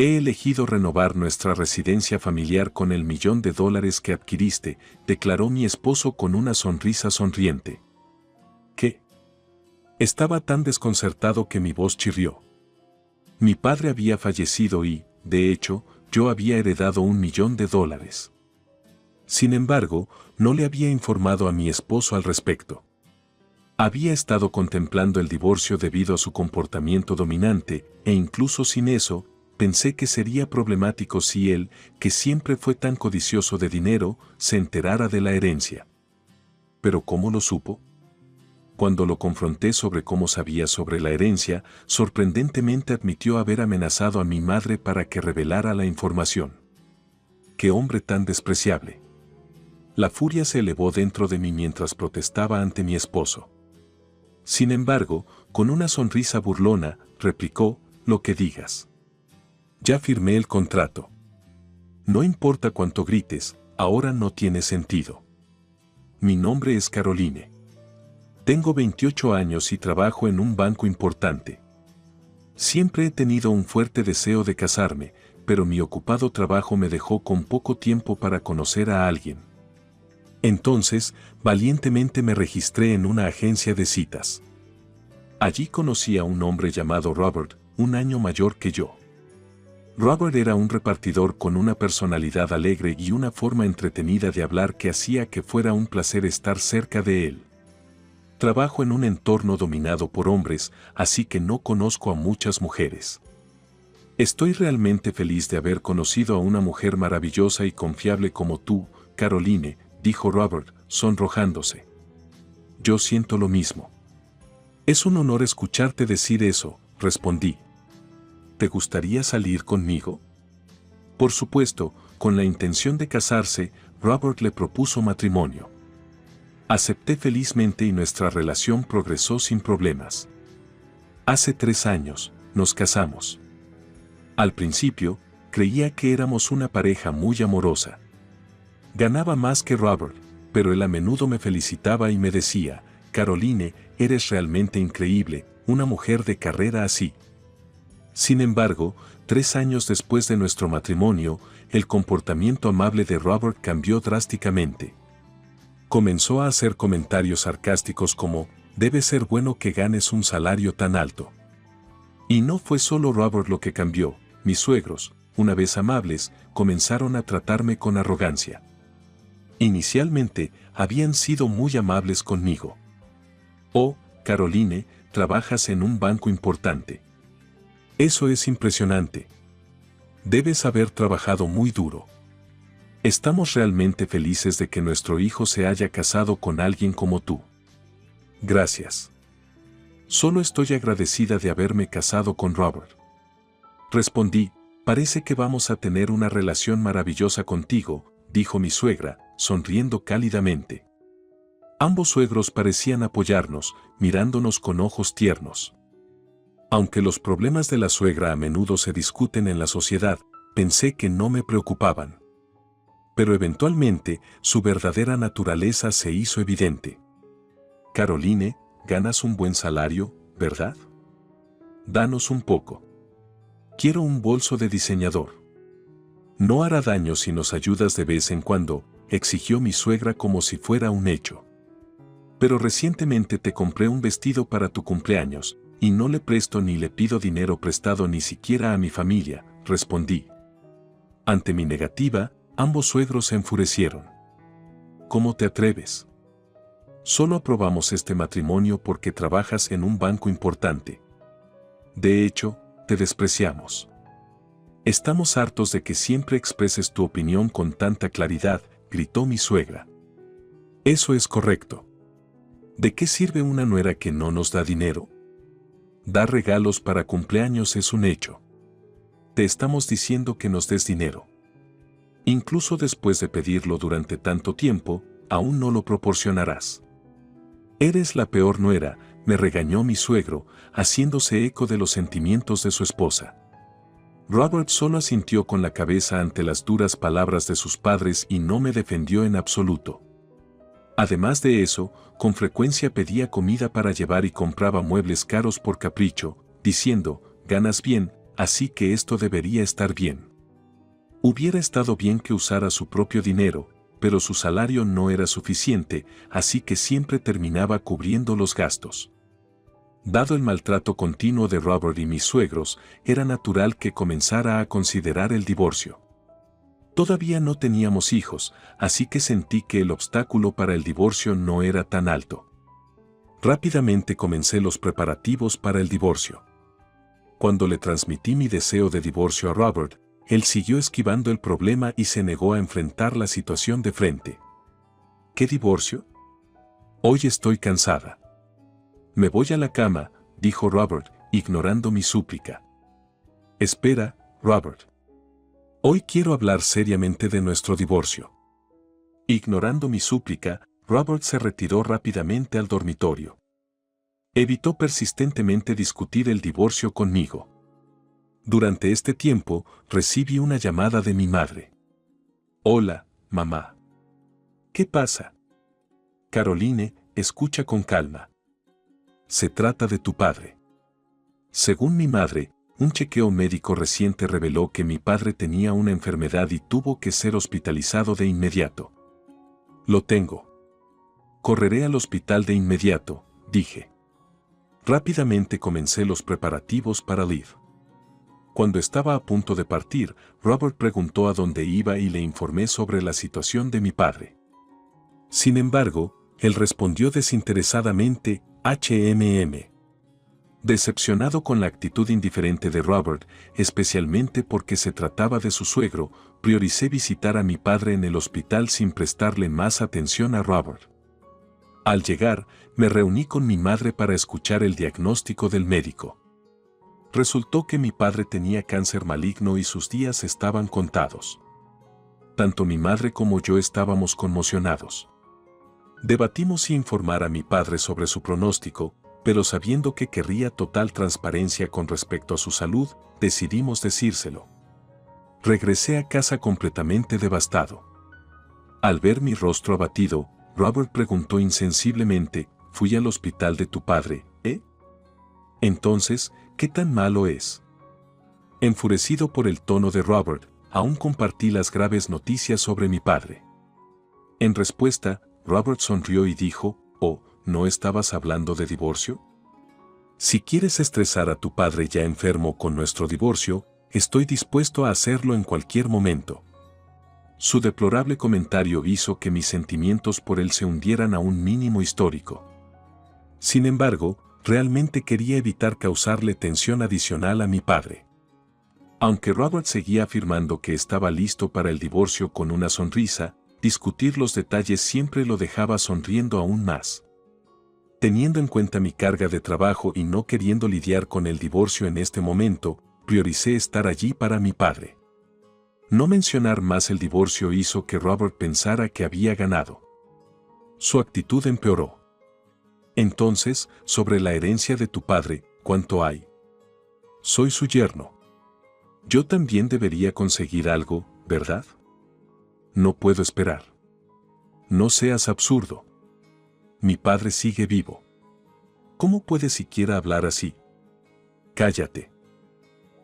He elegido renovar nuestra residencia familiar con el $1.000.000 que adquiriste, declaró mi esposo con una sonrisa sonriente. ¿Qué? Estaba tan desconcertado que mi voz chirrió. Mi padre había fallecido y, de hecho, yo había heredado $1.000.000. Sin embargo, no le había informado a mi esposo al respecto. Había estado contemplando el divorcio debido a su comportamiento dominante, e incluso sin eso, pensé que sería problemático si él, que siempre fue tan codicioso de dinero, se enterara de la herencia. ¿Pero cómo lo supo? Cuando lo confronté sobre cómo sabía sobre la herencia, sorprendentemente admitió haber amenazado a mi madre para que revelara la información. ¡Qué hombre tan despreciable! La furia se elevó dentro de mí mientras protestaba ante mi esposo. Sin embargo, con una sonrisa burlona, replicó, lo que digas. Ya firmé el contrato. No importa cuánto grites, ahora no tiene sentido. Mi nombre es Caroline. Tengo 28 años y trabajo en un banco importante. Siempre he tenido un fuerte deseo de casarme, pero mi ocupado trabajo me dejó con poco tiempo para conocer a alguien. Entonces, valientemente me registré en una agencia de citas. Allí conocí a un hombre llamado Robert, un año mayor que yo. Robert era un repartidor con una personalidad alegre y una forma entretenida de hablar que hacía que fuera un placer estar cerca de él. Trabajo en un entorno dominado por hombres, así que no conozco a muchas mujeres. Estoy realmente feliz de haber conocido a una mujer maravillosa y confiable como tú, Caroline, dijo Robert, sonrojándose. Yo siento lo mismo. Es un honor escucharte decir eso, respondí. ¿Te gustaría salir conmigo? Por supuesto, con la intención de casarse, Robert le propuso matrimonio. Acepté felizmente y nuestra relación progresó sin problemas. Hace 3 años, nos casamos. Al principio, creía que éramos una pareja muy amorosa. Ganaba más que Robert, pero él a menudo me felicitaba y me decía, Caroline, eres realmente increíble, una mujer de carrera así. Sin embargo, 3 años después de nuestro matrimonio, el comportamiento amable de Robert cambió drásticamente. Comenzó a hacer comentarios sarcásticos como, debe ser bueno que ganes un salario tan alto. Y no fue solo Robert lo que cambió, mis suegros, una vez amables, comenzaron a tratarme con arrogancia. Inicialmente, habían sido muy amables conmigo. Oh, Caroline, trabajas en un banco importante. Eso es impresionante. Debes haber trabajado muy duro. Estamos realmente felices de que nuestro hijo se haya casado con alguien como tú. Gracias. Solo estoy agradecida de haberme casado con Robert. Respondí, parece que vamos a tener una relación maravillosa contigo, dijo mi suegra, sonriendo cálidamente. Ambos suegros parecían apoyarnos, mirándonos con ojos tiernos. Aunque los problemas de la suegra a menudo se discuten en la sociedad, pensé que no me preocupaban. Pero eventualmente, su verdadera naturaleza se hizo evidente. Caroline, ganas un buen salario, ¿verdad? Danos un poco. Quiero un bolso de diseñador. No hará daño si nos ayudas de vez en cuando, exigió mi suegra como si fuera un hecho. Pero recientemente te compré un vestido para tu cumpleaños, y no le presto ni le pido dinero prestado ni siquiera a mi familia, respondí. Ante mi negativa, ambos suegros se enfurecieron. ¿Cómo te atreves? Solo aprobamos este matrimonio porque trabajas en un banco importante. De hecho, te despreciamos. Estamos hartos de que siempre expreses tu opinión con tanta claridad, gritó mi suegra. Eso es correcto. ¿De qué sirve una nuera que no nos da dinero? Dar regalos para cumpleaños es un hecho. Te estamos diciendo que nos des dinero. Incluso después de pedirlo durante tanto tiempo, aún no lo proporcionarás. Eres la peor nuera, me regañó mi suegro, haciéndose eco de los sentimientos de su esposa. Robert solo asintió con la cabeza ante las duras palabras de sus padres y no me defendió en absoluto. Además de eso, con frecuencia pedía comida para llevar y compraba muebles caros por capricho, diciendo, ganas bien, así que esto debería estar bien. Hubiera estado bien que usara su propio dinero, pero su salario no era suficiente, así que siempre terminaba cubriendo los gastos. Dado el maltrato continuo de Robert y mis suegros, era natural que comenzara a considerar el divorcio. Todavía no teníamos hijos, así que sentí que el obstáculo para el divorcio no era tan alto. Rápidamente comencé los preparativos para el divorcio. Cuando le transmití mi deseo de divorcio a Robert, él siguió esquivando el problema y se negó a enfrentar la situación de frente. ¿Qué divorcio? Hoy estoy cansada. Me voy a la cama, dijo Robert, ignorando mi súplica. Espera, Robert. Hoy quiero hablar seriamente de nuestro divorcio. Ignorando mi súplica, Robert se retiró rápidamente al dormitorio. Evitó persistentemente discutir el divorcio conmigo. Durante este tiempo, recibí una llamada de mi madre. Hola, mamá. ¿Qué pasa? Caroline, escucha con calma. Se trata de tu padre. Según mi madre, un chequeo médico reciente reveló que mi padre tenía una enfermedad y tuvo que ser hospitalizado de inmediato. Lo tengo. Correré al hospital de inmediato, dije. Rápidamente comencé los preparativos para Liv. Cuando estaba a punto de partir, Robert preguntó a dónde iba y le informé sobre la situación de mi padre. Sin embargo, él respondió desinteresadamente, Decepcionado con la actitud indiferente de Robert, especialmente porque se trataba de su suegro, prioricé visitar a mi padre en el hospital sin prestarle más atención a Robert. Al llegar, me reuní con mi madre para escuchar el diagnóstico del médico. Resultó que mi padre tenía cáncer maligno y sus días estaban contados. Tanto mi madre como yo estábamos conmocionados. Debatimos si informar a mi padre sobre su pronóstico, pero sabiendo que querría total transparencia con respecto a su salud, decidimos decírselo. Regresé a casa completamente devastado. Al ver mi rostro abatido, Robert preguntó insensiblemente, «¿Fui al hospital de tu padre, eh? Entonces, ¿qué tan malo es?» Enfurecido por el tono de Robert, aún compartí las graves noticias sobre mi padre. En respuesta, Robert sonrió y dijo, «Oh, ¿no estabas hablando de divorcio? Si quieres estresar a tu padre ya enfermo con nuestro divorcio, estoy dispuesto a hacerlo en cualquier momento». Su deplorable comentario hizo que mis sentimientos por él se hundieran a un mínimo histórico. Sin embargo, realmente quería evitar causarle tensión adicional a mi padre. Aunque Robert seguía afirmando que estaba listo para el divorcio con una sonrisa, discutir los detalles siempre lo dejaba sonriendo aún más. Teniendo en cuenta mi carga de trabajo y no queriendo lidiar con el divorcio en este momento, prioricé estar allí para mi padre. No mencionar más el divorcio hizo que Robert pensara que había ganado. Su actitud empeoró. Entonces, sobre la herencia de tu padre, ¿cuánto hay? Soy su yerno. Yo también debería conseguir algo, ¿verdad? No puedo esperar. No seas absurdo. Mi padre sigue vivo. ¿Cómo puedes siquiera hablar así? Cállate.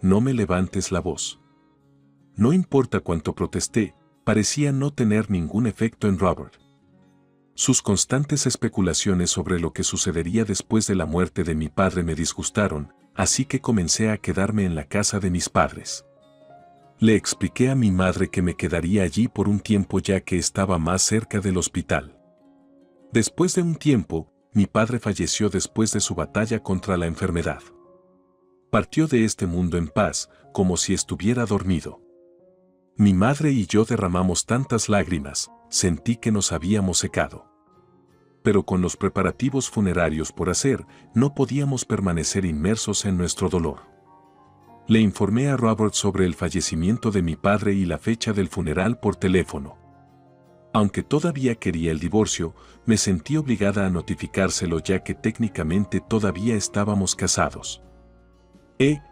No me levantes la voz. No importa cuánto protesté, parecía no tener ningún efecto en Robert. Sus constantes especulaciones sobre lo que sucedería después de la muerte de mi padre me disgustaron, así que comencé a quedarme en la casa de mis padres. Le expliqué a mi madre que me quedaría allí por un tiempo ya que estaba más cerca del hospital. Después de un tiempo, mi padre falleció después de su batalla contra la enfermedad. Partió de este mundo en paz, como si estuviera dormido. Mi madre y yo derramamos tantas lágrimas, sentí que nos habíamos secado. Pero con los preparativos funerarios por hacer, no podíamos permanecer inmersos en nuestro dolor. Le informé a Robert sobre el fallecimiento de mi padre y la fecha del funeral por teléfono. Aunque todavía quería el divorcio, me sentí obligada a notificárselo ya que técnicamente todavía estábamos casados.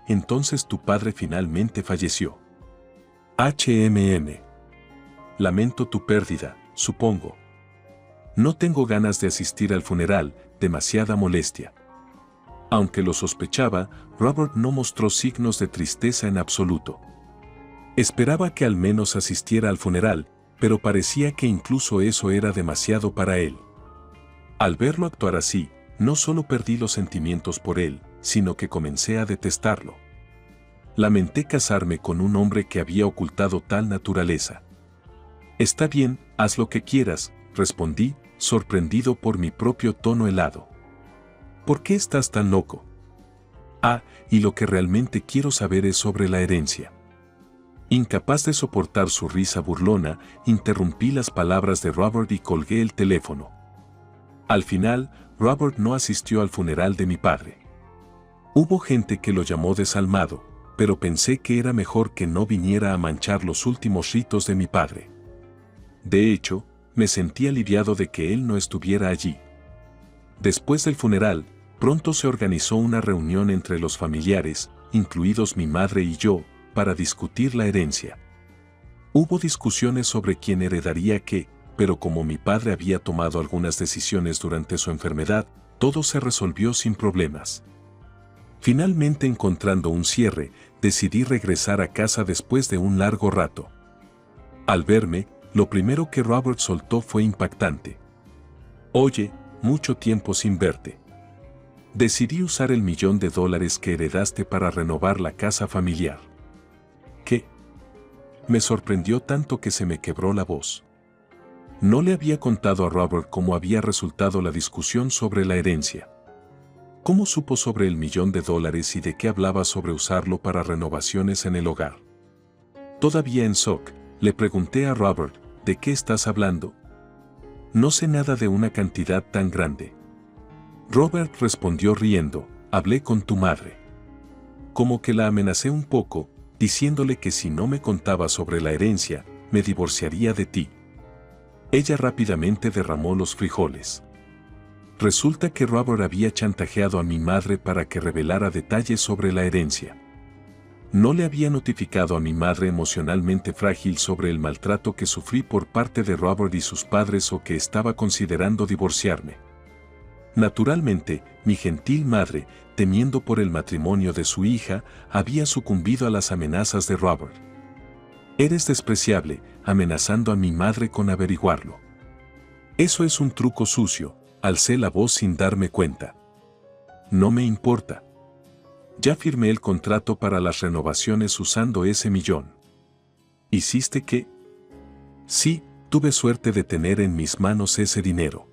Entonces tu padre finalmente falleció. Lamento tu pérdida, supongo. No tengo ganas de asistir al funeral, demasiada molestia. Aunque lo sospechaba, Robert no mostró signos de tristeza en absoluto. Esperaba que al menos asistiera al funeral, pero parecía que incluso eso era demasiado para él. Al verlo actuar así, no solo perdí los sentimientos por él, sino que comencé a detestarlo. Lamenté casarme con un hombre que había ocultado tal naturaleza. Está bien, haz lo que quieras, respondí, sorprendido por mi propio tono helado. ¿Por qué estás tan loco? Ah, y lo que realmente quiero saber es sobre la herencia. Incapaz de soportar su risa burlona, interrumpí las palabras de Robert y colgué el teléfono. Al final, Robert no asistió al funeral de mi padre. Hubo gente que lo llamó desalmado, pero pensé que era mejor que no viniera a manchar los últimos ritos de mi padre. De hecho, me sentí aliviado de que él no estuviera allí. Después del funeral, pronto se organizó una reunión entre los familiares, incluidos mi madre y yo, para discutir la herencia. Hubo discusiones sobre quién heredaría qué, pero como mi padre había tomado algunas decisiones durante su enfermedad, todo se resolvió sin problemas. Finalmente, encontrando un cierre, decidí regresar a casa después de un largo rato. Al verme, lo primero que Robert soltó fue impactante. Oye, mucho tiempo sin verte. Decidí usar el $1.000.000 que heredaste para renovar la casa familiar. ¿Qué? Me sorprendió tanto que se me quebró la voz. No le había contado a Robert cómo había resultado la discusión sobre la herencia. ¿Cómo supo sobre el $1.000.000 y de qué hablaba sobre usarlo para renovaciones en el hogar? Todavía en shock, le pregunté a Robert, ¿de qué estás hablando? No sé nada de una cantidad tan grande. Robert respondió riendo, hablé con tu madre. Como que la amenacé un poco, diciéndole que si no me contaba sobre la herencia, me divorciaría de ti. Ella rápidamente derramó los frijoles. Resulta que Robert había chantajeado a mi madre para que revelara detalles sobre la herencia. No le había notificado a mi madre emocionalmente frágil sobre el maltrato que sufrí por parte de Robert y sus padres o que estaba considerando divorciarme. Naturalmente, mi gentil madre, temiendo por el matrimonio de su hija, había sucumbido a las amenazas de Robert. Eres despreciable, amenazando a mi madre con averiguarlo. Eso es un truco sucio, alcé la voz sin darme cuenta. No me importa. Ya firmé el contrato para las renovaciones usando ese $1.000.000. ¿Hiciste qué? Sí, tuve suerte de tener en mis manos ese dinero.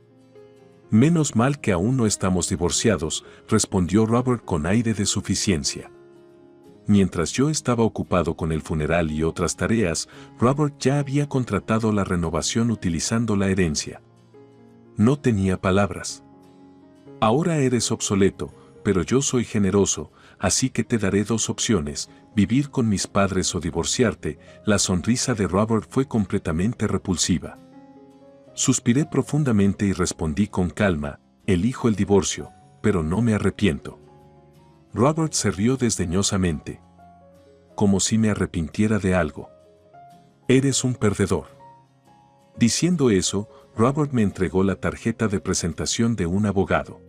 Menos mal que aún no estamos divorciados, respondió Robert con aire de suficiencia. Mientras yo estaba ocupado con el funeral y otras tareas, Robert ya había contratado la renovación utilizando la herencia. No tenía palabras. Ahora eres obsoleto, pero yo soy generoso, así que te daré dos opciones, vivir con mis padres o divorciarte. La sonrisa de Robert fue completamente repulsiva. Suspiré profundamente y respondí con calma, elijo el divorcio, pero no me arrepiento. Robert se rió desdeñosamente. Como si me arrepintiera de algo. Eres un perdedor. Diciendo eso, Robert me entregó la tarjeta de presentación de un abogado.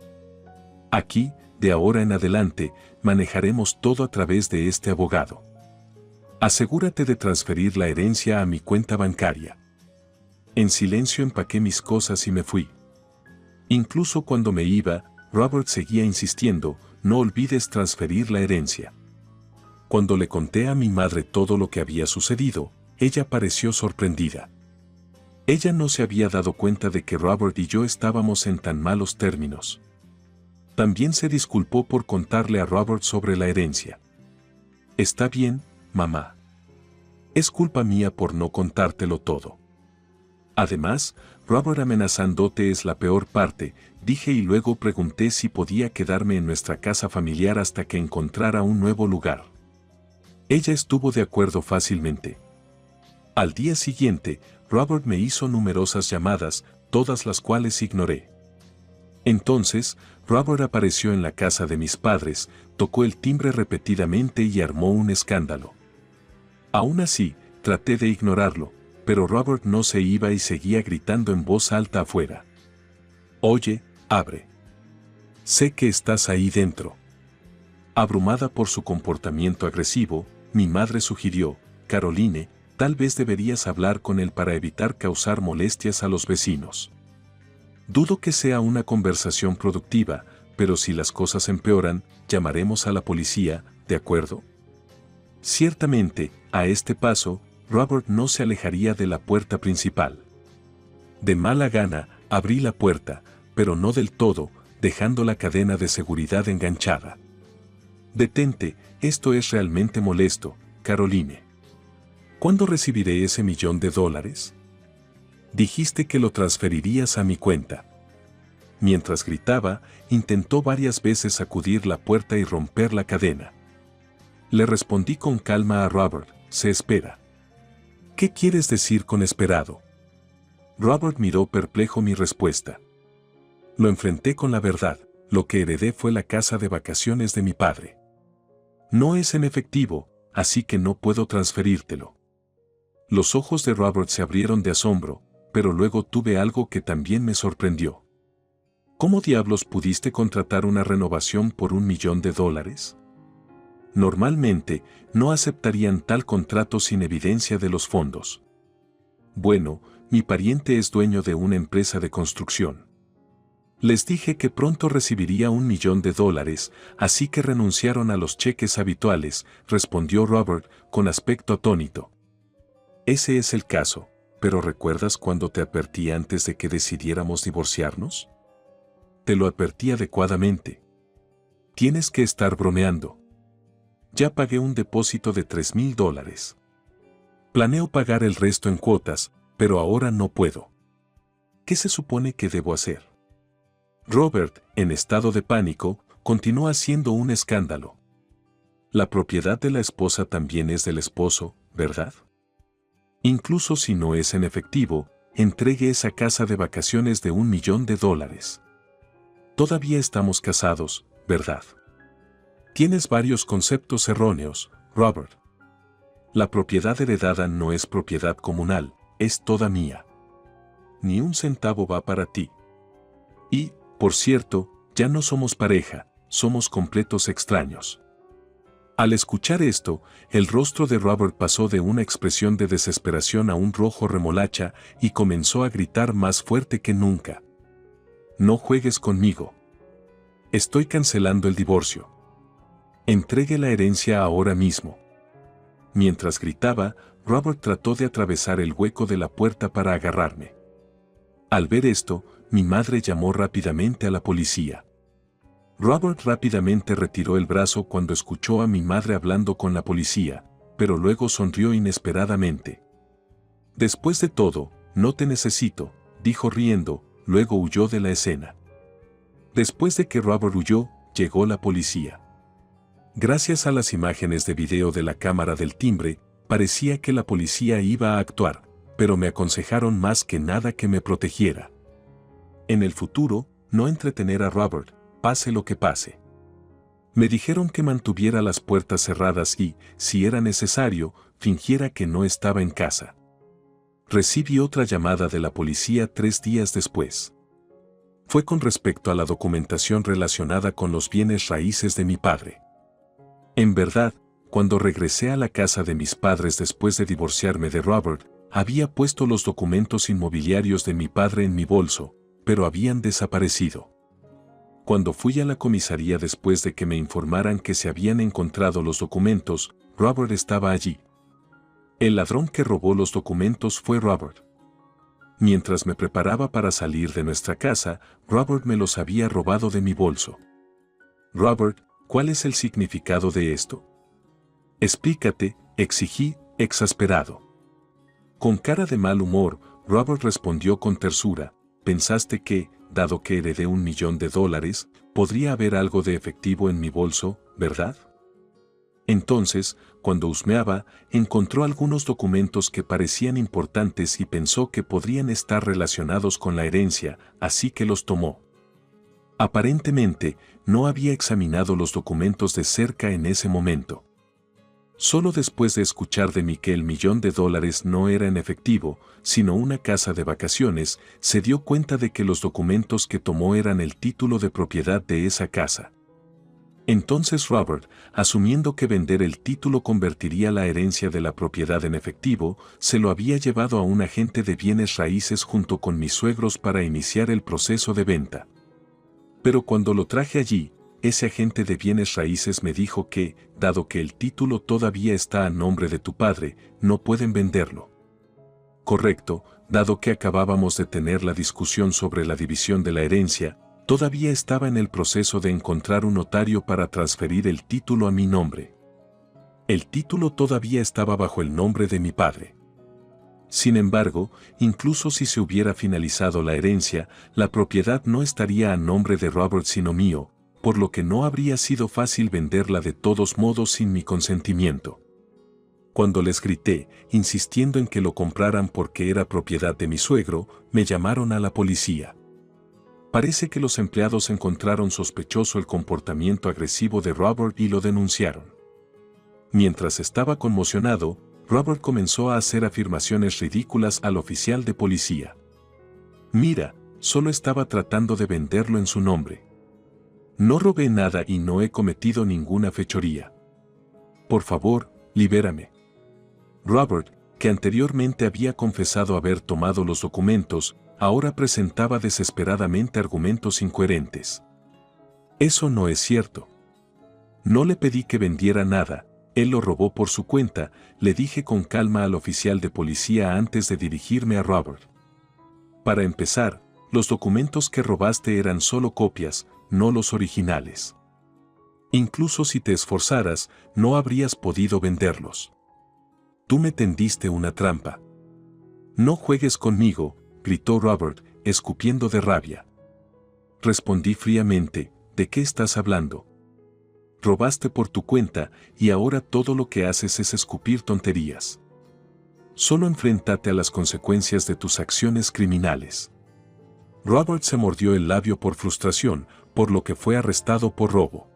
Aquí, de ahora en adelante, manejaremos todo a través de este abogado. Asegúrate de transferir la herencia a mi cuenta bancaria. En silencio empaqué mis cosas y me fui. Incluso cuando me iba, Robert seguía insistiendo, no olvides transferir la herencia. Cuando le conté a mi madre todo lo que había sucedido, ella pareció sorprendida. Ella no se había dado cuenta de que Robert y yo estábamos en tan malos términos. También se disculpó por contarle a Robert sobre la herencia. Está bien, mamá. Es culpa mía por no contártelo todo. Además, Robert amenazándote es la peor parte, dije y luego pregunté si podía quedarme en nuestra casa familiar hasta que encontrara un nuevo lugar. Ella estuvo de acuerdo fácilmente. Al día siguiente, Robert me hizo numerosas llamadas, todas las cuales ignoré. Entonces, Robert apareció en la casa de mis padres, tocó el timbre repetidamente y armó un escándalo. Aún así, traté de ignorarlo, pero Robert no se iba y seguía gritando en voz alta afuera. Oye, abre. Sé que estás ahí dentro. Abrumada por su comportamiento agresivo, mi madre sugirió, Caroline, tal vez deberías hablar con él para evitar causar molestias a los vecinos. Dudo que sea una conversación productiva, pero si las cosas empeoran, llamaremos a la policía, ¿de acuerdo? Ciertamente, a este paso, Robert no se alejaría de la puerta principal. De mala gana, abrí la puerta, pero no del todo, dejando la cadena de seguridad enganchada. Detente, esto es realmente molesto, Caroline. ¿Cuándo recibiré ese $1.000.000? Dijiste que lo transferirías a mi cuenta. Mientras gritaba, intentó varias veces sacudir la puerta y romper la cadena. Le respondí con calma a Robert, se espera. ¿Qué quieres decir con esperado? Robert miró perplejo mi respuesta. Lo enfrenté con la verdad, lo que heredé fue la casa de vacaciones de mi padre. No es en efectivo, así que no puedo transferírtelo. Los ojos de Robert se abrieron de asombro, pero luego tuve algo que también me sorprendió. ¿Cómo diablos pudiste contratar una renovación por $1.000.000? Normalmente, no aceptarían tal contrato sin evidencia de los fondos. Bueno, mi pariente es dueño de una empresa de construcción. Les dije que pronto recibiría $1.000.000, así que renunciaron a los cheques habituales, respondió Robert, con aspecto atónito. Ese es el caso, pero ¿recuerdas cuando te advertí antes de que decidiéramos divorciarnos? Te lo advertí adecuadamente. Tienes que estar bromeando. Ya pagué un depósito de $3.000. Planeo pagar el resto en cuotas, pero ahora no puedo. ¿Qué se supone que debo hacer? Robert, en estado de pánico, continuó haciendo un escándalo. La propiedad de la esposa también es del esposo, ¿verdad? Incluso si no es en efectivo, entregue esa casa de vacaciones de $1.000.000. Todavía estamos casados, ¿verdad? Tienes varios conceptos erróneos, Robert. La propiedad heredada no es propiedad comunal, es toda mía. Ni un centavo va para ti. Y, por cierto, ya no somos pareja, somos completos extraños. Al escuchar esto, el rostro de Robert pasó de una expresión de desesperación a un rojo remolacha y comenzó a gritar más fuerte que nunca. No juegues conmigo. Estoy cancelando el divorcio. Entregue la herencia ahora mismo. Mientras gritaba, Robert trató de atravesar el hueco de la puerta para agarrarme. Al ver esto, mi madre llamó rápidamente a la policía. Robert rápidamente retiró el brazo cuando escuchó a mi madre hablando con la policía, pero luego sonrió inesperadamente. Después de todo, no te necesito, dijo riendo, luego huyó de la escena. Después de que Robert huyó, llegó la policía. Gracias a las imágenes de video de la cámara del timbre, parecía que la policía iba a actuar, pero me aconsejaron más que nada que me protegiera. En el futuro, no entretener a Robert, pase lo que pase. Me dijeron que mantuviera las puertas cerradas y, si era necesario, fingiera que no estaba en casa. Recibí otra llamada de la policía 3 días después. Fue con respecto a la documentación relacionada con los bienes raíces de mi padre. En verdad, cuando regresé a la casa de mis padres después de divorciarme de Robert, había puesto los documentos inmobiliarios de mi padre en mi bolso, pero habían desaparecido. Cuando fui a la comisaría después de que me informaran que se habían encontrado los documentos, Robert estaba allí. El ladrón que robó los documentos fue Robert. Mientras me preparaba para salir de nuestra casa, Robert me los había robado de mi bolso. Robert, ¿cuál es el significado de esto? Explícate, exigí, exasperado. Con cara de mal humor, Robert respondió con tersura, ¿pensaste que, dado que heredé $1.000.000, podría haber algo de efectivo en mi bolso, verdad? Entonces, cuando husmeaba, encontró algunos documentos que parecían importantes y pensó que podrían estar relacionados con la herencia, así que los tomó. Aparentemente, no había examinado los documentos de cerca en ese momento. Solo después de escuchar de mí que el $1.000.000 no era en efectivo, sino una casa de vacaciones, se dio cuenta de que los documentos que tomó eran el título de propiedad de esa casa. Entonces Robert, asumiendo que vender el título convertiría la herencia de la propiedad en efectivo, se lo había llevado a un agente de bienes raíces junto con mis suegros para iniciar el proceso de venta. Pero cuando lo traje allí, ese agente de bienes raíces me dijo que, dado que el título todavía está a nombre de tu padre, no pueden venderlo. Correcto, dado que acabábamos de tener la discusión sobre la división de la herencia, todavía estaba en el proceso de encontrar un notario para transferir el título a mi nombre. El título todavía estaba bajo el nombre de mi padre. Sin embargo, incluso si se hubiera finalizado la herencia, la propiedad no estaría a nombre de Robert sino mío, por lo que no habría sido fácil venderla de todos modos sin mi consentimiento. Cuando les grité, insistiendo en que lo compraran porque era propiedad de mi suegro, me llamaron a la policía. Parece que los empleados encontraron sospechoso el comportamiento agresivo de Robert y lo denunciaron. Mientras estaba conmocionado, Robert comenzó a hacer afirmaciones ridículas al oficial de policía. Mira, solo estaba tratando de venderlo en su nombre. No robé nada y no he cometido ninguna fechoría. Por favor, libérame. Robert, que anteriormente había confesado haber tomado los documentos, ahora presentaba desesperadamente argumentos incoherentes. Eso no es cierto. No le pedí que vendiera nada, él lo robó por su cuenta, le dije con calma al oficial de policía antes de dirigirme a Robert. Para empezar, los documentos que robaste eran solo copias, no los originales. Incluso si te esforzaras, no habrías podido venderlos. Tú me tendiste una trampa. No juegues conmigo, gritó Robert, escupiendo de rabia. Respondí fríamente, ¿de qué estás hablando? Robaste por tu cuenta y ahora todo lo que haces es escupir tonterías. Solo enfréntate a las consecuencias de tus acciones criminales. Robert se mordió el labio por frustración, por lo que fue arrestado por robo.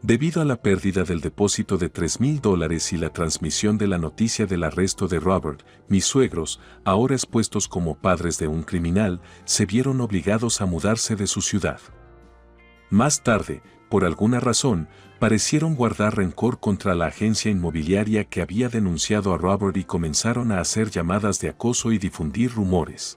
Debido a la pérdida del depósito de $3.000 y la transmisión de la noticia del arresto de Robert, mis suegros, ahora expuestos como padres de un criminal, se vieron obligados a mudarse de su ciudad. Más tarde, por alguna razón, parecieron guardar rencor contra la agencia inmobiliaria que había denunciado a Robert y comenzaron a hacer llamadas de acoso y difundir rumores.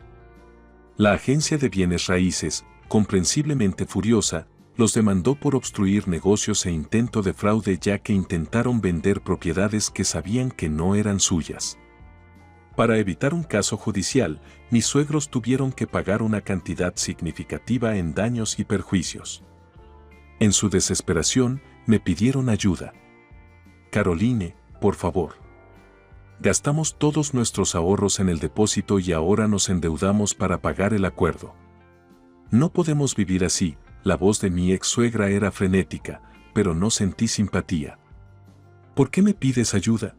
La agencia de bienes raíces, comprensiblemente furiosa, los demandó por obstruir negocios e intento de fraude ya que intentaron vender propiedades que sabían que no eran suyas. Para evitar un caso judicial, mis suegros tuvieron que pagar una cantidad significativa en daños y perjuicios. En su desesperación, me pidieron ayuda. Caroline, por favor. Gastamos todos nuestros ahorros en el depósito y ahora nos endeudamos para pagar el acuerdo. No podemos vivir así. La voz de mi ex suegra era frenética, pero no sentí simpatía. ¿Por qué me pides ayuda?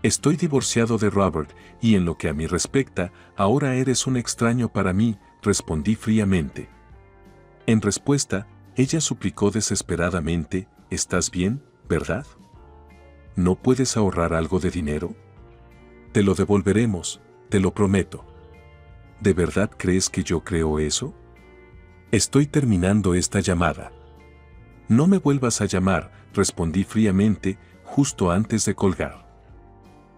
Estoy divorciado de Robert, y en lo que a mí respecta, ahora eres un extraño para mí, respondí fríamente. En respuesta, ella suplicó desesperadamente, ¿estás bien, verdad? ¿No puedes ahorrar algo de dinero? Te lo devolveremos, te lo prometo. ¿De verdad crees que yo creo eso? Estoy terminando esta llamada. No me vuelvas a llamar, respondí fríamente, justo antes de colgar.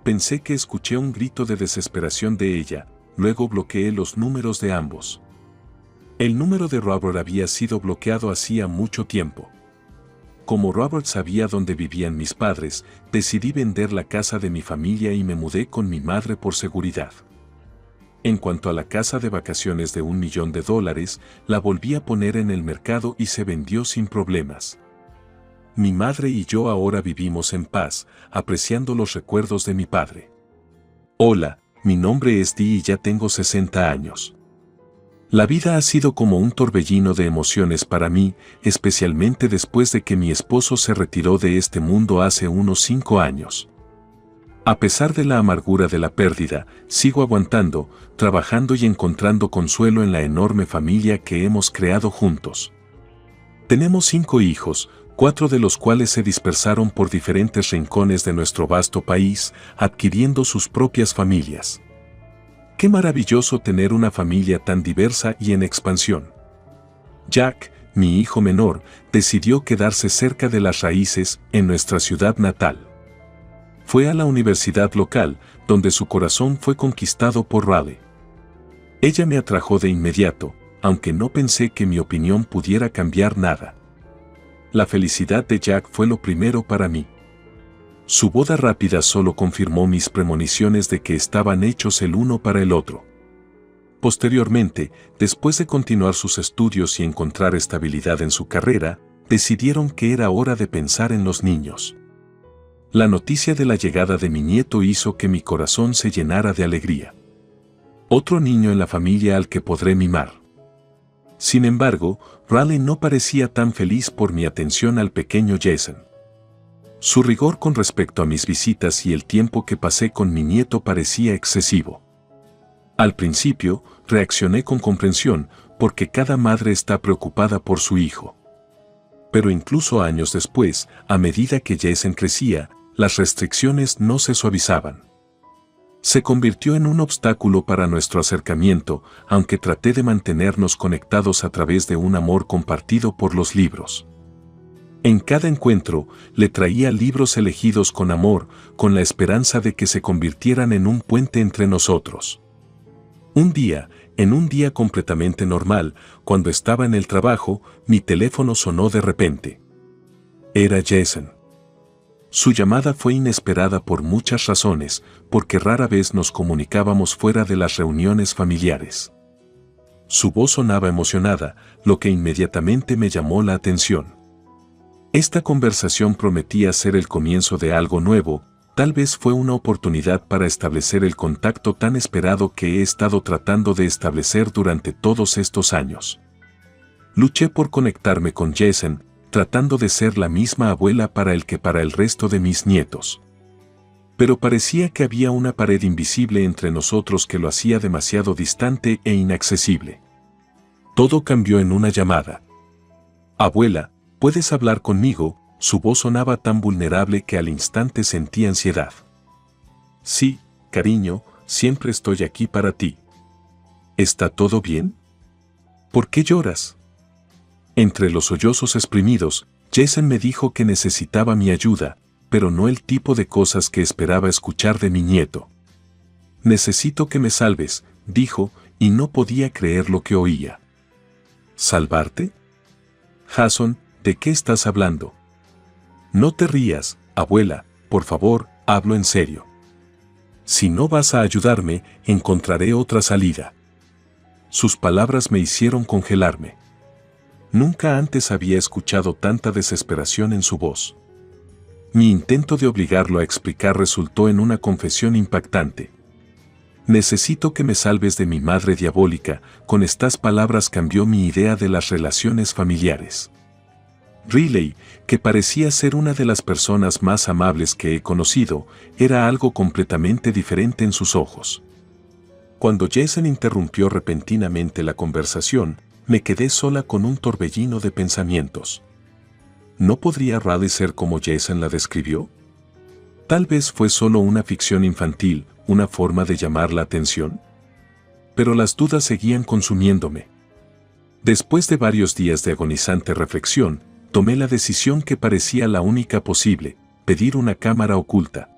Pensé que escuché un grito de desesperación de ella, luego bloqueé los números de ambos. El número de Robert había sido bloqueado hacía mucho tiempo. Como Robert sabía dónde vivían mis padres, decidí vender la casa de mi familia y me mudé con mi madre por seguridad. En cuanto a la casa de vacaciones de $1.000.000, la volví a poner en el mercado y se vendió sin problemas. Mi madre y yo ahora vivimos en paz, apreciando los recuerdos de mi padre. Hola, mi nombre es Dee y ya tengo 60 años. La vida ha sido como un torbellino de emociones para mí, especialmente después de que mi esposo se retiró de este mundo hace unos 5 años. A pesar de la amargura de la pérdida, sigo aguantando, trabajando y encontrando consuelo en la enorme familia que hemos creado juntos. Tenemos 5 hijos, 4 de los cuales se dispersaron por diferentes rincones de nuestro vasto país, adquiriendo sus propias familias. Qué maravilloso tener una familia tan diversa y en expansión. Jack, mi hijo menor, decidió quedarse cerca de las raíces en nuestra ciudad natal. Fue a la universidad local, donde su corazón fue conquistado por Raleigh. Ella me atrajo de inmediato, aunque no pensé que mi opinión pudiera cambiar nada. La felicidad de Jack fue lo primero para mí. Su boda rápida solo confirmó mis premoniciones de que estaban hechos el uno para el otro. Posteriormente, después de continuar sus estudios y encontrar estabilidad en su carrera, decidieron que era hora de pensar en los niños. La noticia de la llegada de mi nieto hizo que mi corazón se llenara de alegría. Otro niño en la familia al que podré mimar. Sin embargo, Raleigh no parecía tan feliz por mi atención al pequeño Jason. Su rigor con respecto a mis visitas y el tiempo que pasé con mi nieto parecía excesivo. Al principio, reaccioné con comprensión, porque cada madre está preocupada por su hijo. Pero incluso años después, a medida que Jason crecía, las restricciones no se suavizaban. Se convirtió en un obstáculo para nuestro acercamiento, aunque traté de mantenernos conectados a través de un amor compartido por los libros. En cada encuentro, le traía libros elegidos con amor, con la esperanza de que se convirtieran en un puente entre nosotros. Un día, en un día completamente normal, cuando estaba en el trabajo, mi teléfono sonó de repente. Era Jason. Su llamada fue inesperada por muchas razones, porque rara vez nos comunicábamos fuera de las reuniones familiares. Su voz sonaba emocionada, lo que inmediatamente me llamó la atención. Esta conversación prometía ser el comienzo de algo nuevo, tal vez fue una oportunidad para establecer el contacto tan esperado que he estado tratando de establecer durante todos estos años. Luché por conectarme con Jason, tratando de ser la misma abuela para él que para el resto de mis nietos. Pero parecía que había una pared invisible entre nosotros que lo hacía demasiado distante e inaccesible. Todo cambió en una llamada. «Abuela, ¿puedes hablar conmigo?». Su voz sonaba tan vulnerable que al instante sentí ansiedad. «Sí, cariño, siempre estoy aquí para ti». «¿Está todo bien? ¿Por qué lloras?». Entre los sollozos exprimidos, Jason me dijo que necesitaba mi ayuda, pero no el tipo de cosas que esperaba escuchar de mi nieto. «Necesito que me salves», dijo, y no podía creer lo que oía. «¿Salvarte? Jason, ¿de qué estás hablando?». «No te rías, abuela, por favor, hablo en serio. Si no vas a ayudarme, encontraré otra salida». Sus palabras me hicieron congelarme. Nunca antes había escuchado tanta desesperación en su voz. Mi intento de obligarlo a explicar resultó en una confesión impactante. «Necesito que me salves de mi madre diabólica». Con estas palabras cambió mi idea de las relaciones familiares. Raleigh, que parecía ser una de las personas más amables que he conocido, era algo completamente diferente en sus ojos. Cuando Jason interrumpió repentinamente la conversación, me quedé sola con un torbellino de pensamientos. ¿No podría Raleigh ser como Jason la describió? Tal vez fue solo una ficción infantil, una forma de llamar la atención. Pero las dudas seguían consumiéndome. Después de varios días de agonizante reflexión, tomé la decisión que parecía la única posible: pedir una cámara oculta.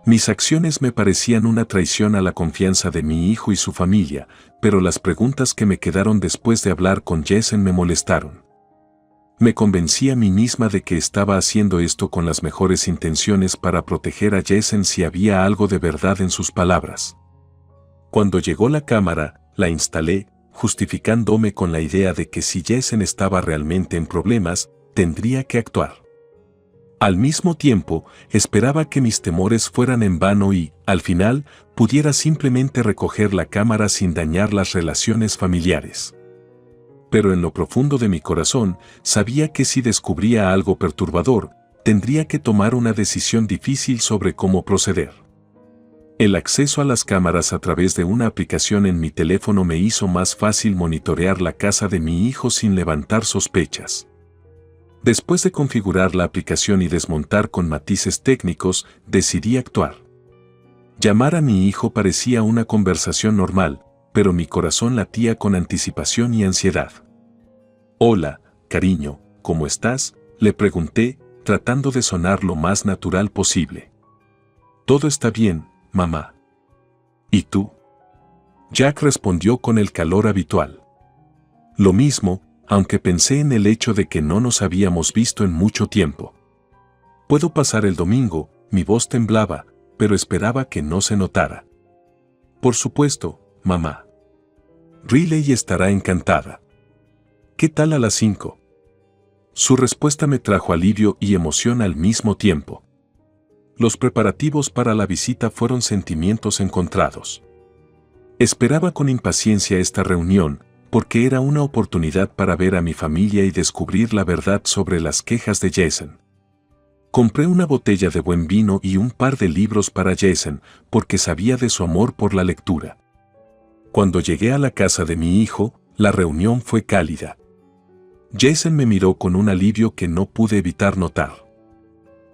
Mis acciones me parecían una traición a la confianza de mi hijo y su familia, pero las preguntas que me quedaron después de hablar con Jason me molestaron. Me convencí a mí misma de que estaba haciendo esto con las mejores intenciones para proteger a Jason si había algo de verdad en sus palabras. Cuando llegó la cámara, la instalé, justificándome con la idea de que si Jason estaba realmente en problemas, tendría que actuar. Al mismo tiempo, esperaba que mis temores fueran en vano y, al final, pudiera simplemente recoger la cámara sin dañar las relaciones familiares. Pero en lo profundo de mi corazón, sabía que si descubría algo perturbador, tendría que tomar una decisión difícil sobre cómo proceder. El acceso a las cámaras a través de una aplicación en mi teléfono me hizo más fácil monitorear la casa de mi hijo sin levantar sospechas. Después de configurar la aplicación y desmontar con matices técnicos, decidí actuar. Llamar a mi hijo parecía una conversación normal, pero mi corazón latía con anticipación y ansiedad. «Hola, cariño, ¿cómo estás?», le pregunté, tratando de sonar lo más natural posible. «Todo está bien, mamá». «¿Y tú?». Jack respondió con el calor habitual. Lo mismo, aunque pensé en el hecho de que no nos habíamos visto en mucho tiempo. «Puedo pasar el domingo», mi voz temblaba, pero esperaba que no se notara. «Por supuesto, mamá. Riley estará encantada». «¿Qué tal a las 5?». Su respuesta me trajo alivio y emoción al mismo tiempo. Los preparativos para la visita fueron sentimientos encontrados. Esperaba con impaciencia esta reunión, porque era una oportunidad para ver a mi familia y descubrir la verdad sobre las quejas de Jason. Compré una botella de buen vino y un par de libros para Jason, porque sabía de su amor por la lectura. Cuando llegué a la casa de mi hijo, la reunión fue cálida. Jason me miró con un alivio que no pude evitar notar.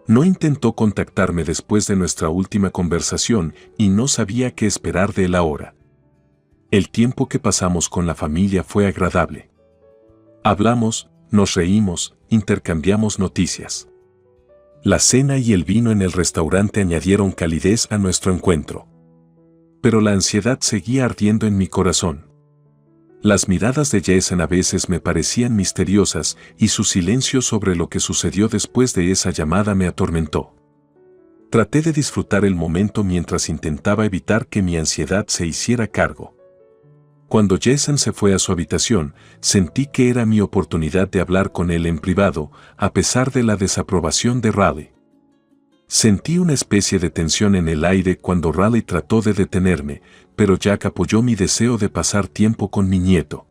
No intentó contactarme después de nuestra última conversación y no sabía qué esperar de él ahora. El tiempo que pasamos con la familia fue agradable. Hablamos, nos reímos, intercambiamos noticias. La cena y el vino en el restaurante añadieron calidez a nuestro encuentro. Pero la ansiedad seguía ardiendo en mi corazón. Las miradas de Jason a veces me parecían misteriosas y su silencio sobre lo que sucedió después de esa llamada me atormentó. Traté de disfrutar el momento mientras intentaba evitar que mi ansiedad se hiciera cargo. Cuando Jason se fue a su habitación, sentí que era mi oportunidad de hablar con él en privado, a pesar de la desaprobación de Riley. Sentí una especie de tensión en el aire cuando Riley trató de detenerme, pero Jack apoyó mi deseo de pasar tiempo con mi nieto.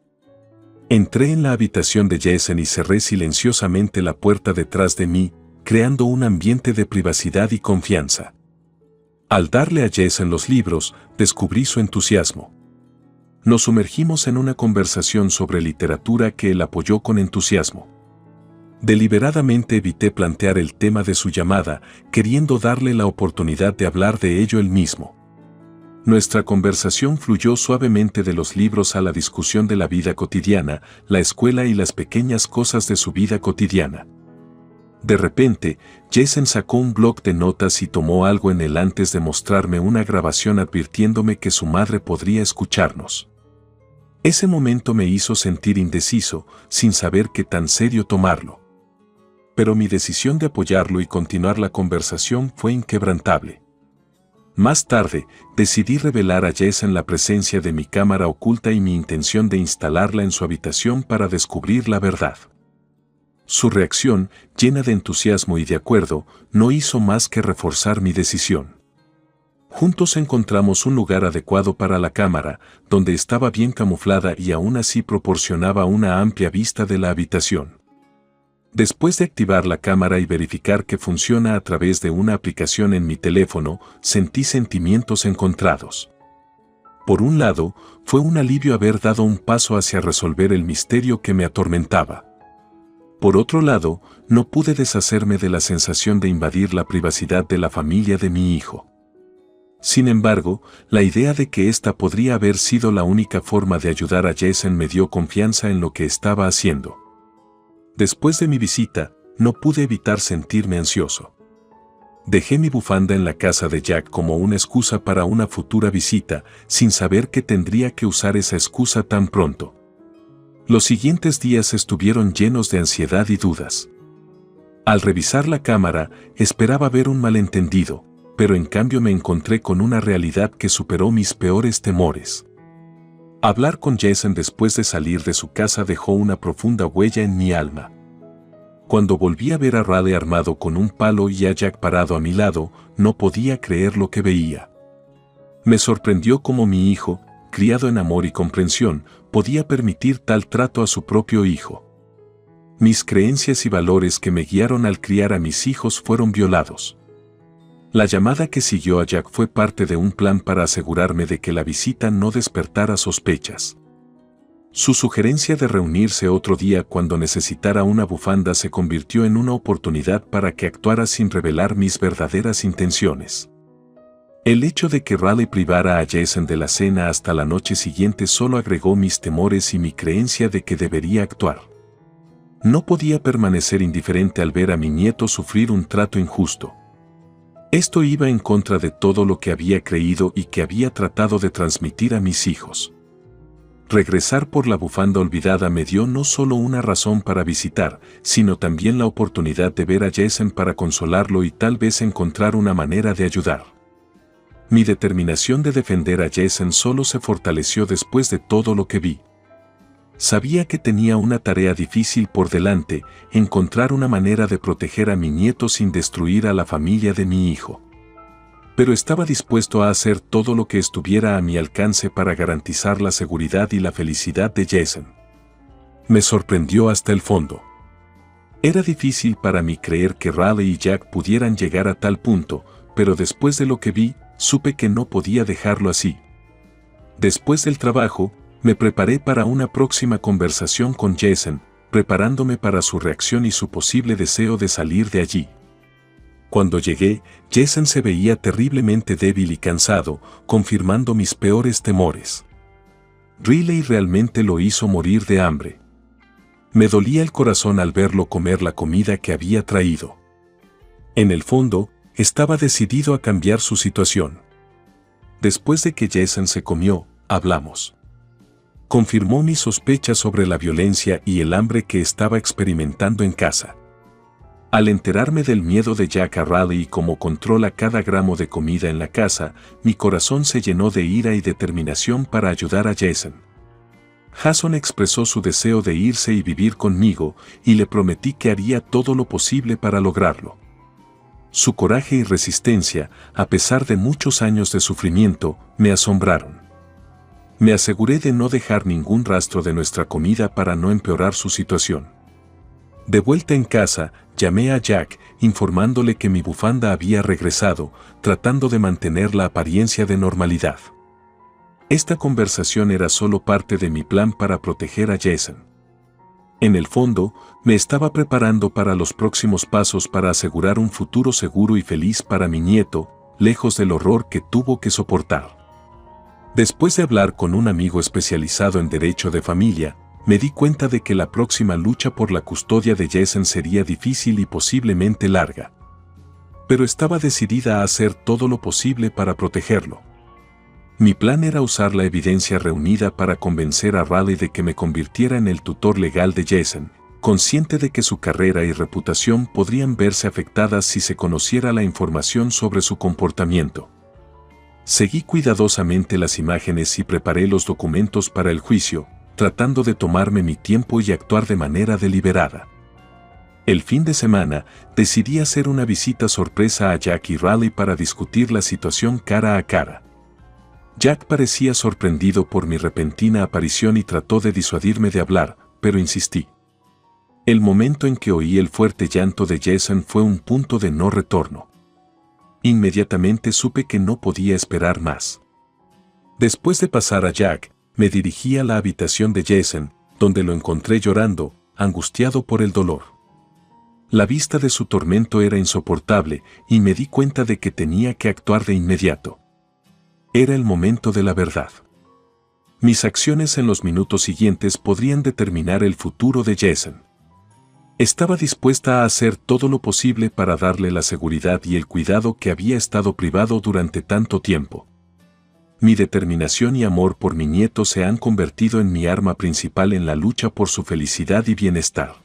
Entré en la habitación de Jason y cerré silenciosamente la puerta detrás de mí, creando un ambiente de privacidad y confianza. Al darle a Jason los libros, descubrí su entusiasmo. Nos sumergimos en una conversación sobre literatura que él apoyó con entusiasmo. Deliberadamente evité plantear el tema de su llamada, queriendo darle la oportunidad de hablar de ello él mismo. Nuestra conversación fluyó suavemente de los libros a la discusión de la vida cotidiana, la escuela y las pequeñas cosas de su vida cotidiana. De repente, Jason sacó un bloc de notas y tomó algo en él antes de mostrarme una grabación advirtiéndome que su madre podría escucharnos. Ese momento me hizo sentir indeciso, sin saber qué tan serio tomarlo. Pero mi decisión de apoyarlo y continuar la conversación fue inquebrantable. Más tarde, decidí revelar a Jason la presencia de mi cámara oculta y mi intención de instalarla en su habitación para descubrir la verdad. Su reacción, llena de entusiasmo y de acuerdo, no hizo más que reforzar mi decisión. Juntos encontramos un lugar adecuado para la cámara, donde estaba bien camuflada y aún así proporcionaba una amplia vista de la habitación. Después de activar la cámara y verificar que funciona a través de una aplicación en mi teléfono, sentí sentimientos encontrados. Por un lado, fue un alivio haber dado un paso hacia resolver el misterio que me atormentaba. Por otro lado, no pude deshacerme de la sensación de invadir la privacidad de la familia de mi hijo. Sin embargo, la idea de que esta podría haber sido la única forma de ayudar a Jason me dio confianza en lo que estaba haciendo. Después de mi visita, no pude evitar sentirme ansioso. Dejé mi bufanda en la casa de Jack como una excusa para una futura visita, sin saber que tendría que usar esa excusa tan pronto. Los siguientes días estuvieron llenos de ansiedad y dudas. Al revisar la cámara, esperaba ver un malentendido, pero en cambio me encontré con una realidad que superó mis peores temores. Hablar con Jason después de salir de su casa dejó una profunda huella en mi alma. Cuando volví a ver a Riley armado con un palo y a Jack parado a mi lado, no podía creer lo que veía. Me sorprendió cómo mi hijo, criado en amor y comprensión, podía permitir tal trato a su propio hijo. Mis creencias y valores que me guiaron al criar a mis hijos fueron violados. La llamada que siguió a Jack fue parte de un plan para asegurarme de que la visita no despertara sospechas. Su sugerencia de reunirse otro día cuando necesitara una bufanda se convirtió en una oportunidad para que actuara sin revelar mis verdaderas intenciones. El hecho de que Riley privara a Jason de la cena hasta la noche siguiente solo agregó mis temores y mi creencia de que debería actuar. No podía permanecer indiferente al ver a mi nieto sufrir un trato injusto. Esto iba en contra de todo lo que había creído y que había tratado de transmitir a mis hijos. Regresar por la bufanda olvidada me dio no solo una razón para visitar, sino también la oportunidad de ver a Jason para consolarlo y tal vez encontrar una manera de ayudar. Mi determinación de defender a Jason solo se fortaleció después de todo lo que vi. Sabía que tenía una tarea difícil por delante, encontrar una manera de proteger a mi nieto sin destruir a la familia de mi hijo. Pero estaba dispuesto a hacer todo lo que estuviera a mi alcance para garantizar la seguridad y la felicidad de Jason. Me sorprendió hasta el fondo. Era difícil para mí creer que Riley y Jack pudieran llegar a tal punto, pero después de lo que vi, supe que no podía dejarlo así. Después del trabajo, me preparé para una próxima conversación con Jason, preparándome para su reacción y su posible deseo de salir de allí. Cuando llegué, Jason se veía terriblemente débil y cansado, confirmando mis peores temores. Riley realmente lo hizo morir de hambre. Me dolía el corazón al verlo comer la comida que había traído. En el fondo, estaba decidido a cambiar su situación. Después de que Jason se comió, hablamos. Confirmó mis sospechas sobre la violencia y el hambre que estaba experimentando en casa. Al enterarme del miedo de Jack a Riley y cómo controla cada gramo de comida en la casa, mi corazón se llenó de ira y determinación para ayudar a Jason. Jason expresó su deseo de irse y vivir conmigo, y le prometí que haría todo lo posible para lograrlo. Su coraje y resistencia, a pesar de muchos años de sufrimiento, me asombraron. Me aseguré de no dejar ningún rastro de nuestra comida para no empeorar su situación. De vuelta en casa, llamé a Jack, informándole que mi bufanda había regresado, tratando de mantener la apariencia de normalidad. Esta conversación era solo parte de mi plan para proteger a Jason. En el fondo, me estaba preparando para los próximos pasos para asegurar un futuro seguro y feliz para mi nieto, lejos del horror que tuvo que soportar. Después de hablar con un amigo especializado en derecho de familia, me di cuenta de que la próxima lucha por la custodia de Jason sería difícil y posiblemente larga. Pero estaba decidida a hacer todo lo posible para protegerlo. Mi plan era usar la evidencia reunida para convencer a Riley de que me convirtiera en el tutor legal de Jason, consciente de que su carrera y reputación podrían verse afectadas si se conociera la información sobre su comportamiento. Seguí cuidadosamente las imágenes y preparé los documentos para el juicio, tratando de tomarme mi tiempo y actuar de manera deliberada. El fin de semana, decidí hacer una visita sorpresa a Jack y Riley para discutir la situación cara a cara. Jack parecía sorprendido por mi repentina aparición y trató de disuadirme de hablar, pero insistí. El momento en que oí el fuerte llanto de Jason fue un punto de no retorno. Inmediatamente supe que no podía esperar más. Después de pasar a Jack, me dirigí a la habitación de Jason, donde lo encontré llorando, angustiado por el dolor. La vista de su tormento era insoportable y me di cuenta de que tenía que actuar de inmediato. Era el momento de la verdad. Mis acciones en los minutos siguientes podrían determinar el futuro de Jason. Estaba dispuesta a hacer todo lo posible para darle la seguridad y el cuidado que había estado privado durante tanto tiempo. Mi determinación y amor por mi nieto se han convertido en mi arma principal en la lucha por su felicidad y bienestar.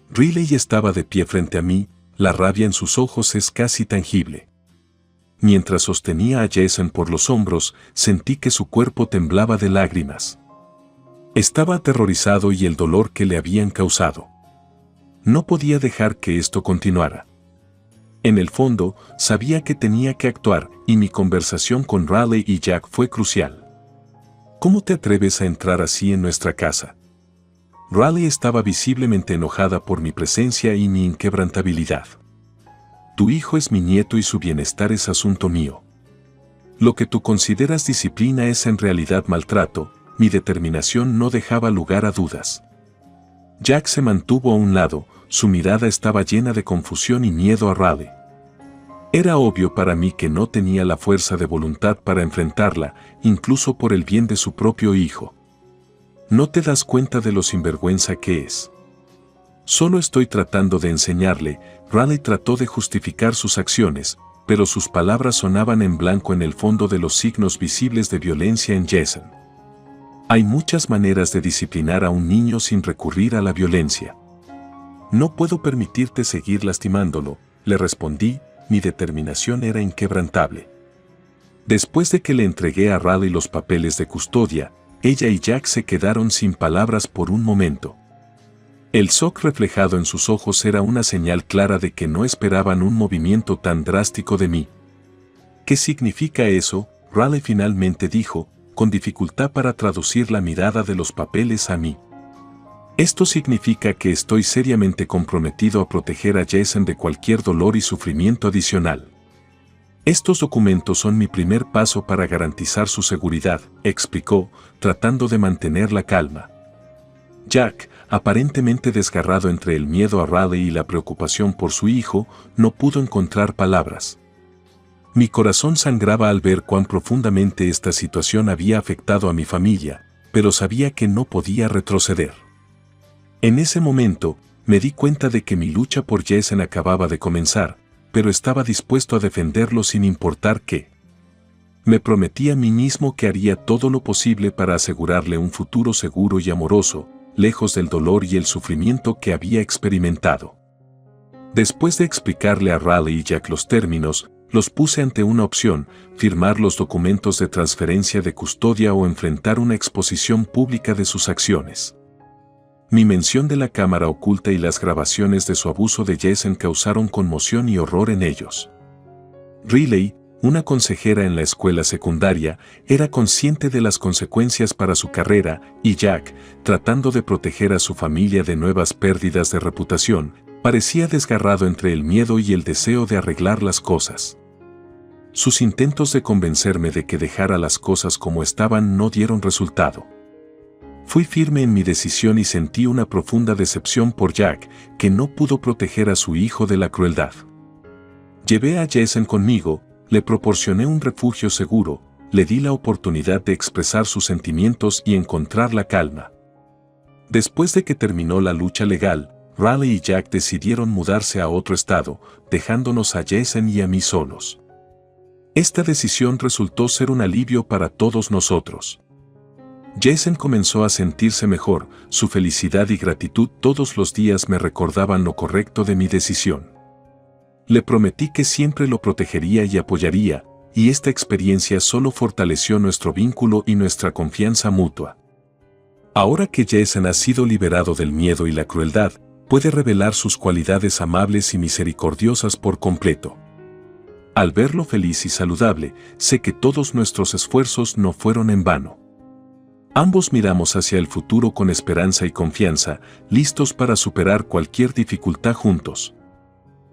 Riley estaba de pie frente a mí, la rabia en sus ojos es casi tangible. Mientras sostenía a Jason por los hombros, sentí que su cuerpo temblaba de lágrimas. Estaba aterrorizado y el dolor que le habían causado. No podía dejar que esto continuara. En el fondo, sabía que tenía que actuar y mi conversación con Riley y Jack fue crucial. ¿Cómo te atreves a entrar así en nuestra casa? Riley estaba visiblemente enojada por mi presencia y mi inquebrantabilidad. Tu hijo es mi nieto y su bienestar es asunto mío. Lo que tú consideras disciplina es en realidad maltrato, mi determinación no dejaba lugar a dudas. Jack se mantuvo a un lado, su mirada estaba llena de confusión y miedo a Riley. Era obvio para mí que no tenía la fuerza de voluntad para enfrentarla, incluso por el bien de su propio hijo. ¿No te das cuenta de lo sinvergüenza que es? Solo estoy tratando de enseñarle. Riley trató de justificar sus acciones, pero sus palabras sonaban en blanco en el fondo de los signos visibles de violencia en Jason. Hay muchas maneras de disciplinar a un niño sin recurrir a la violencia. No puedo permitirte seguir lastimándolo, le respondí, mi determinación era inquebrantable. Después de que le entregué a Riley los papeles de custodia, ella y Jack se quedaron sin palabras por un momento. El shock reflejado en sus ojos era una señal clara de que no esperaban un movimiento tan drástico de mí. ¿Qué significa eso?, Riley finalmente dijo, con dificultad para traducir la mirada de los papeles a mí. Esto significa que estoy seriamente comprometido a proteger a Jason de cualquier dolor y sufrimiento adicional. Estos documentos son mi primer paso para garantizar su seguridad, explicó, tratando de mantener la calma. Jack, aparentemente desgarrado entre el miedo a Riley y la preocupación por su hijo, no pudo encontrar palabras. Mi corazón sangraba al ver cuán profundamente esta situación había afectado a mi familia, pero sabía que no podía retroceder. En ese momento, me di cuenta de que mi lucha por Jason acababa de comenzar, pero estaba dispuesto a defenderlo sin importar qué. Me prometí a mí mismo que haría todo lo posible para asegurarle un futuro seguro y amoroso, lejos del dolor y el sufrimiento que había experimentado. Después de explicarle a Riley y Jack los términos, los puse ante una opción: firmar los documentos de transferencia de custodia o enfrentar una exposición pública de sus acciones. Mi mención de la cámara oculta y las grabaciones de su abuso de Jason causaron conmoción y horror en ellos. Riley, una consejera en la escuela secundaria, era consciente de las consecuencias para su carrera, y Jack, tratando de proteger a su familia de nuevas pérdidas de reputación, parecía desgarrado entre el miedo y el deseo de arreglar las cosas. Sus intentos de convencerme de que dejara las cosas como estaban no dieron resultado. Fui firme en mi decisión y sentí una profunda decepción por Jack, que no pudo proteger a su hijo de la crueldad. Llevé a Jason conmigo, le proporcioné un refugio seguro, le di la oportunidad de expresar sus sentimientos y encontrar la calma. Después de que terminó la lucha legal, Riley y Jack decidieron mudarse a otro estado, dejándonos a Jason y a mí solos. Esta decisión resultó ser un alivio para todos nosotros. Jason comenzó a sentirse mejor, su felicidad y gratitud todos los días me recordaban lo correcto de mi decisión. Le prometí que siempre lo protegería y apoyaría, y esta experiencia solo fortaleció nuestro vínculo y nuestra confianza mutua. Ahora que Jason ha sido liberado del miedo y la crueldad, puede revelar sus cualidades amables y misericordiosas por completo. Al verlo feliz y saludable, sé que todos nuestros esfuerzos no fueron en vano. Ambos miramos hacia el futuro con esperanza y confianza, listos para superar cualquier dificultad juntos.